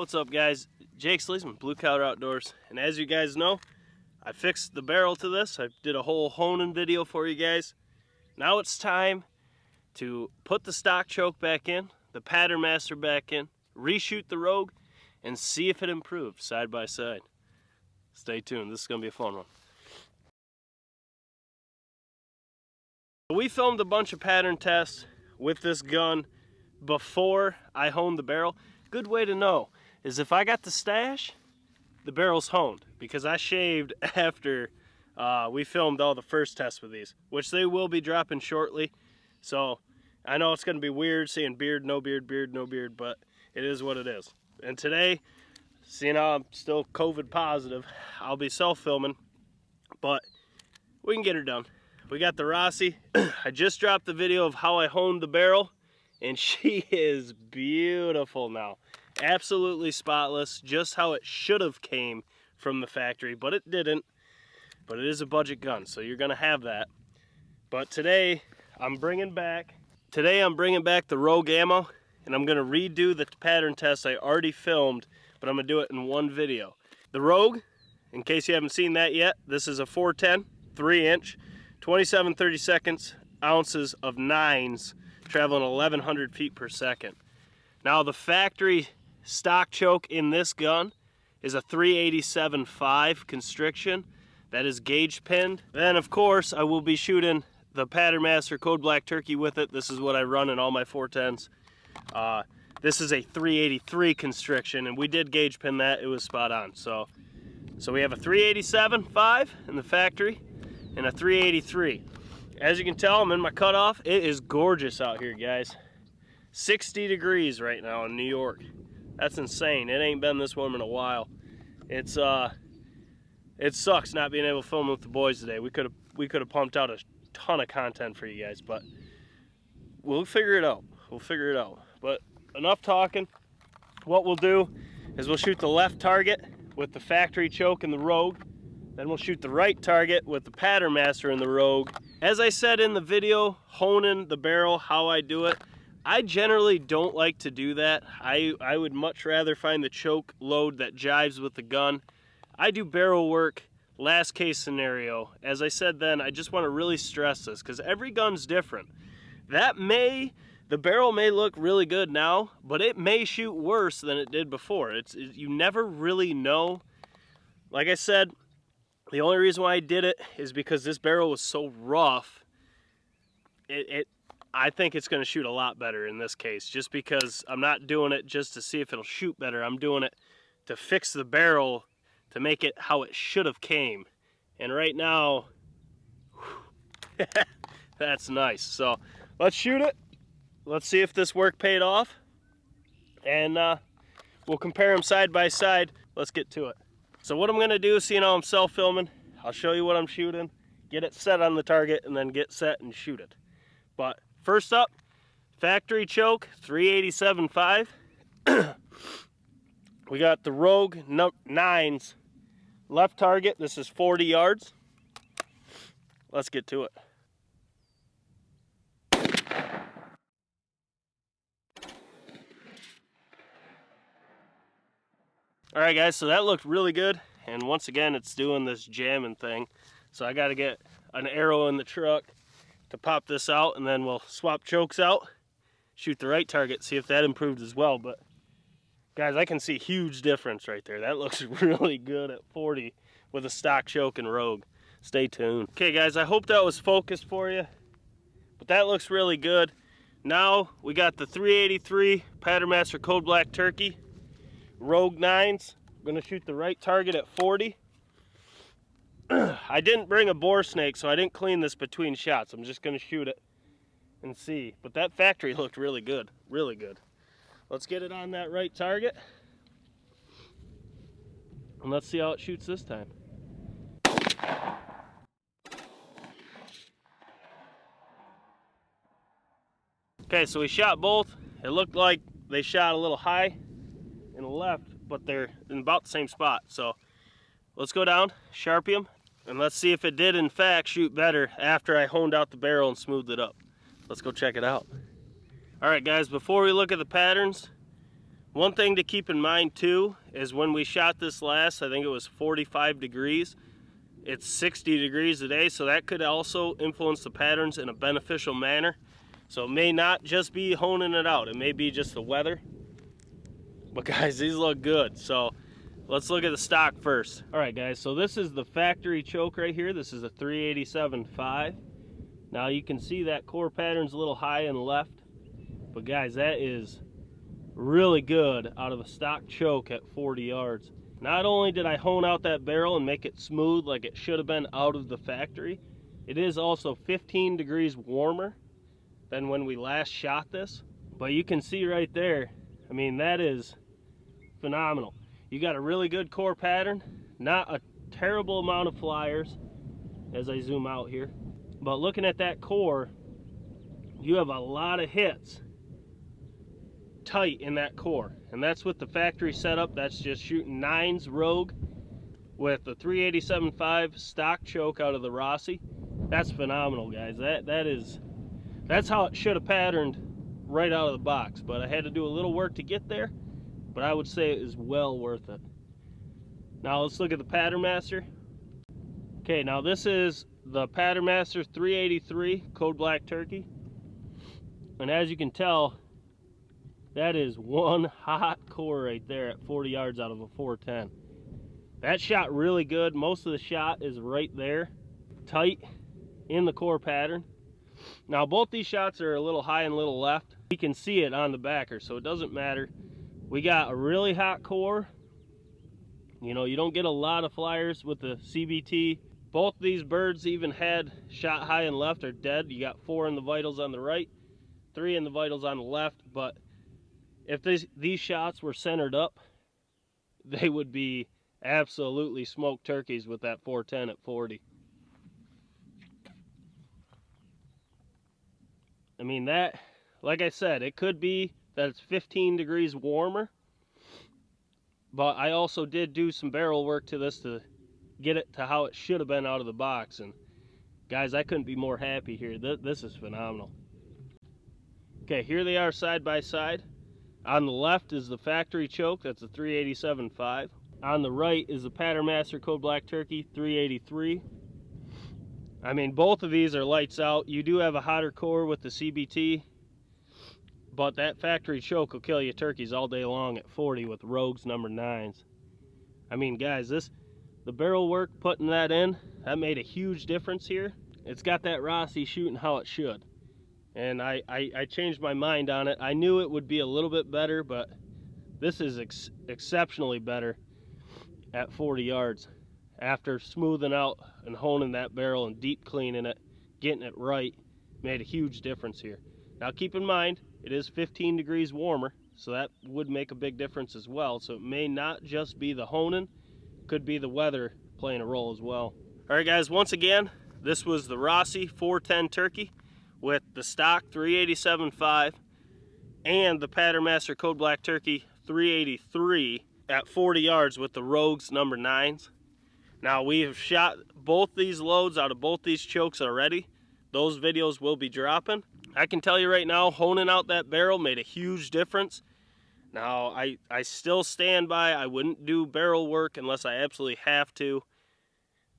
What's up, guys? Jake Sleesman, Blue Collar Outdoors, and as you guys know, I fixed the barrel to this. I did a whole honing video for you guys. Now it's time to put the stock choke back in, the patternmaster back in, reshoot the Rogue, and see if it improves side by side. Stay tuned. This is going to be a fun one. We filmed a bunch of pattern tests with this gun before I honed the barrel. Good way to know is if I got the stash, the barrel's honed, because I shaved after we filmed all the first tests with these, which they will be dropping shortly. So I know it's going to be weird seeing beard, no beard, beard, no beard, but it is what it is. And today, seeing how I'm still COVID positive, I'll be self-filming, but we can get her done. We got the Rossi. I just dropped the video of how I honed the barrel, and she is beautiful now. Absolutely spotless, just how it should have came from the factory, but it didn't. But it is a budget gun, so you're gonna have that. But today I'm bringing back the Rogue ammo, and I'm gonna redo the pattern test I already filmed, but I'm gonna do it in one video. The Rogue, in case you haven't seen that yet, this is a 410 3-inch 27/32 ounces of 9s traveling 1100 feet per second. Now the factory stock choke in this gun is a 387.5 constriction that is gauge pinned. Then of course I will be shooting the Patternmaster Code Black Turkey with it. This is what I run in all my 410s. This is a 383 constriction, and we did gauge pin that. It was spot on. So we have a 387.5 in the factory and a 383. As you can tell, I'm in my cutoff. It is gorgeous out here, guys. 60 degrees right now in New York. That's insane. It ain't been this warm in a while. It sucks not being able to film with the boys today. We could have pumped out a ton of content for you guys, but we'll figure it out. We'll figure it out. But enough talking. What we'll do is we'll shoot the left target with the factory choke and the Rogue. Then we'll shoot the right target with the Patternmaster and the Rogue. As I said in the video, honing the barrel, how I do it, I generally don't like to do that. I would much rather find the choke load that jives with the gun. I do barrel work, last case scenario. As I said then, I just want to really stress this because every gun's different. The barrel may look really good now, but it may shoot worse than it did before. You never really know. Like I said, the only reason why I did it is because this barrel was so rough. I think it's going to shoot a lot better in this case, just because I'm not doing it just to see if it'll shoot better. I'm doing it to fix the barrel to make it how it should have came. And right now, that's nice. So let's shoot it. Let's see if this work paid off. And we'll compare them side by side. Let's get to it. So what I'm going to do, seeing how I'm self-filming, I'll show you what I'm shooting, get it set on the target, and then get set and shoot it. But first up, factory choke, 387.5. We got the Rogue 9s. Left target, this is 40 yards. Let's get to it. Alright guys, so that looked really good. And once again, it's doing this jamming thing. So I got to get an arrow in the truck to pop this out, and then we'll swap chokes out, shoot the right target, see if that improved as well. But guys, I can see a huge difference right there. That looks really good at 40 with a stock choke and Rogue. Stay tuned. Okay guys, I hope that was focused for you, but that looks really good. Now we got the 383 Patternmaster Code Black Turkey, Rogue 9s. I'm gonna shoot the right target at 40. I didn't bring a bore snake, so I didn't clean this between shots. I'm just gonna shoot it and see. But that factory looked really good, really good. Let's get it on that right target, and let's see how it shoots this time. Okay, so we shot both. It looked like they shot a little high and left, but they're in about the same spot. So let's go down, Sharpie them, and let's see if it did in fact shoot better after I honed out the barrel and smoothed it up. Let's go check it out. All right guys, before we look at the patterns, One thing to keep in mind too is when we shot this last, I think it was 45 degrees. It's 60 degrees today, so that could also influence the patterns in a beneficial manner. So it may not just be honing it out, it may be just the weather. But guys, these look good. So let's look at the stock first. All right guys, so this is the factory choke right here. This is a 387.5. Now you can see that core pattern's a little high and left. But guys, that is really good out of a stock choke at 40 yards. Not only did I hone out that barrel and make it smooth like it should have been out of the factory, it is also 15 degrees warmer than when we last shot this. But you can see right there, I mean, that is phenomenal. You got a really good core pattern, not a terrible amount of flyers as I zoom out here. But looking at that core, you have a lot of hits tight in that core, and that's with the factory setup. That's just shooting 9s Rogue with the 387.5 stock choke out of the Rossi. That's phenomenal, guys. That's how it should have patterned right out of the box, but I had to do a little work to get there, but I would say it is well worth it. Now let's look at the patternmaster. Okay, now this is the patternmaster 383 Code Black Turkey, and as you can tell, that is one hot core right there at 40 yards out of a 410. That shot really good. Most of the shot is right there, tight in the core pattern. Now both these shots are a little high and a little left. You can see it on the backer, so it doesn't matter. We got a really hot core. You know, you don't get a lot of flyers with the CBT. Both these birds even had shot high and left are dead. You got 4 in the vitals on the right, 3 in the vitals on the left, but if these shots were centered up, they would be absolutely smoked turkeys with that 410 at 40. I mean, that, like I said, it could be that it's 15 degrees warmer, but I also did do some barrel work to this to get it to how it should have been out of the box. And guys, I couldn't be more happy here. This is phenomenal. Okay, here they are side by side. On the left is the factory choke, that's a 387.5. On the right is the Patternmaster Code Black Turkey 383. I mean, both of these are lights out. You do have a hotter core with the CBT, but that factory choke will kill you turkeys all day long at 40 with Rogues number 9s. I mean, guys, the barrel work, putting that in, that made a huge difference here. It's got that Rossi shooting how it should. And I changed my mind on it. I knew it would be a little bit better, but this is exceptionally better at 40 yards. After smoothing out and honing that barrel and deep cleaning it, getting it right, made a huge difference here. Now keep in mind, it is 15 degrees warmer, so that would make a big difference as well. So it may not just be the honing, could be the weather playing a role as well. All right guys, once again, this was the Rossi 410 turkey with the stock 387.5 and the Patternmaster Code Black Turkey 383 at 40 yards with the Rogues number 9s. Now we have shot both these loads out of both these chokes already. Those videos will be dropping. I can tell you right now, honing out that barrel made a huge difference. Now I still stand by, I wouldn't do barrel work unless I absolutely have to.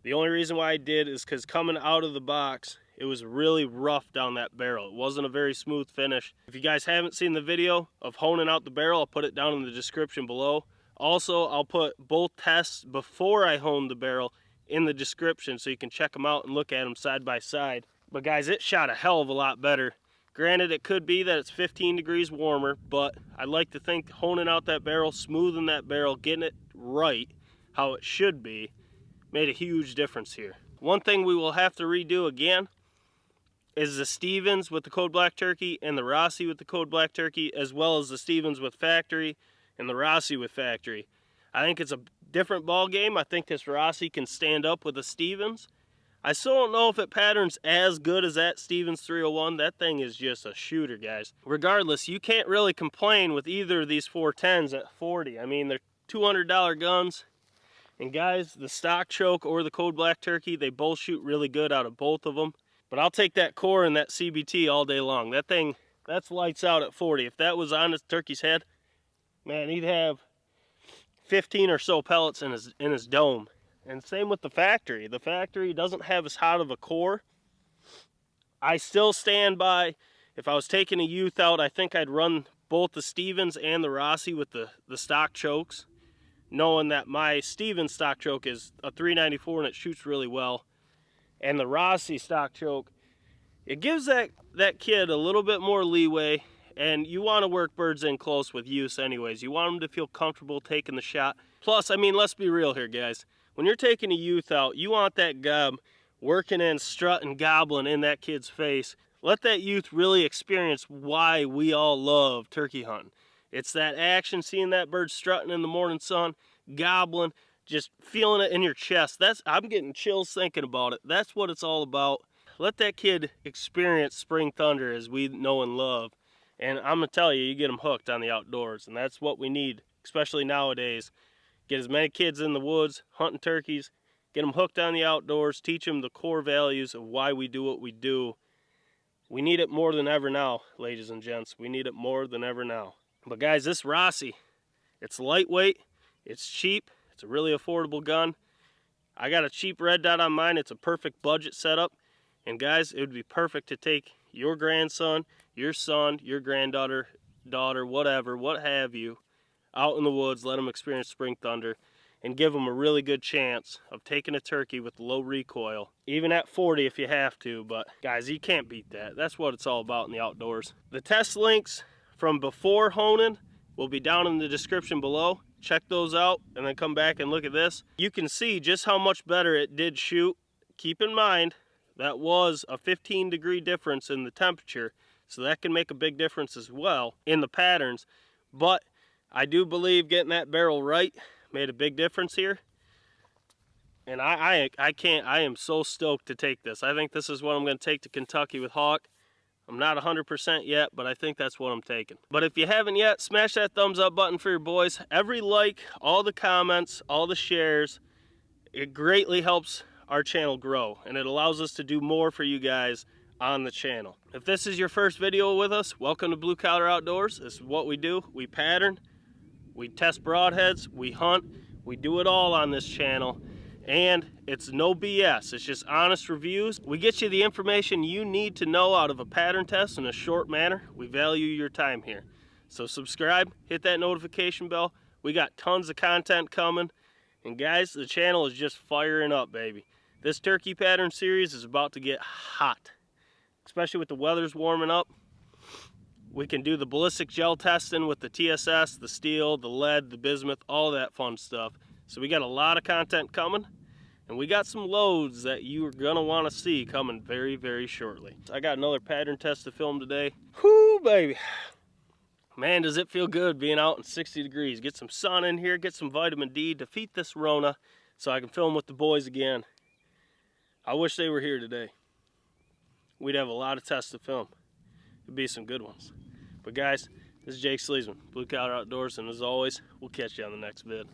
The only reason why I did is because coming out of the box, it was really rough down that barrel. It wasn't a very smooth finish. If you guys haven't seen the video of honing out the barrel, I'll put it down in the description below. Also, I'll put both tests before I honed the barrel in the description so you can check them out and look at them side by side. But guys, it shot a hell of a lot better. Granted, it could be that it's 15 degrees warmer, but I like to think honing out that barrel, smoothing that barrel, getting it right how it should be, made a huge difference here. One thing we will have to redo again is the Stevens with the Code Black Turkey and the Rossi with the Code Black Turkey, as well as the Stevens with factory and the Rossi with factory. I think it's a different ball game. I think this Rossi can stand up with the Stevens. I still don't know if it patterns as good as that Stevens 301. That thing is just a shooter, guys. Regardless, you can't really complain with either of these 410s at 40. I mean, they're $200 guns. And guys, the stock choke or the Code Black Turkey, they both shoot really good out of both of them. But I'll take that core and that CBT all day long. That thing, that's lights out at 40. If that was on the turkey's head, man, he'd have 15 or so pellets in his dome. And same with the factory. The factory doesn't have as hot of a core. I still stand by, if I was taking a youth out, I think I'd run both the Stevens and the Rossi with the stock chokes, knowing that my Stevens stock choke is a 394 and it shoots really well. And the Rossi stock choke, it gives that kid a little bit more leeway, and you want to work birds in close with use anyways. You want them to feel comfortable taking the shot. Plus, I mean, let's be real here, guys. When you're taking a youth out, you want that gub working in, strutting, gobbling in that kid's face. Let that youth really experience why we all love turkey hunting. It's that action, seeing that bird strutting in the morning sun, gobbling, just feeling it in your chest. I'm getting chills thinking about it. That's what it's all about. Let that kid experience spring thunder as we know and love. And I'm going to tell you, you get them hooked on the outdoors. And that's what we need, especially nowadays. Get as many kids in the woods, hunting turkeys, get them hooked on the outdoors, teach them the core values of why we do what we do. We need it more than ever now, ladies and gents. We need it more than ever now. But guys, this Rossi, it's lightweight, it's cheap, it's a really affordable gun. I got a cheap red dot on mine. It's a perfect budget setup. And guys, it would be perfect to take your grandson, your son, your granddaughter, daughter, whatever, what have you, out in the woods, let them experience spring thunder, and give them a really good chance of taking a turkey with low recoil, even at 40 if you have to. But guys, you can't beat that. That's what it's all about in the outdoors. The test links from before honing will be down in the description below. Check those out and then come back and look at this. You can see just how much better it did shoot. Keep in mind, that was a 15-degree difference in the temperature, so that can make a big difference as well in the patterns. But I do believe getting that barrel right made a big difference here. And I am so stoked to take this. I think this is what I'm going to take to Kentucky with Hawk. I'm not 100% yet, but I think that's what I'm taking. But if you haven't yet, smash that thumbs up button for your boys. Every like, all the comments, all the shares, it greatly helps our channel grow, and it allows us to do more for you guys on the channel. If this is your first video with us, welcome to Blue Collar Outdoors. This is what we do. We pattern, we test broadheads, we hunt, we do it all on this channel. And it's no BS, it's just honest reviews. We get you the information you need to know out of a pattern test in a short manner. We value your time here. So subscribe, hit that notification bell. We got tons of content coming. And guys, the channel is just firing up, baby. This turkey pattern series is about to get hot, especially with the weather's warming up. We can do the ballistic gel testing with the TSS, the steel, the lead, the bismuth, all that fun stuff. So we got a lot of content coming. And we got some loads that you're gonna wanna see coming very, very shortly. I got another pattern test to film today. Whoo, baby. Man, does it feel good being out in 60 degrees. Get some sun in here, get some vitamin D, defeat this Rona so I can film with the boys again. I wish they were here today. We'd have a lot of tests to film. It'd be some good ones. But guys, this is Jake Sleesman, Blue Collar Outdoors, and as always, we'll catch you on the next vid.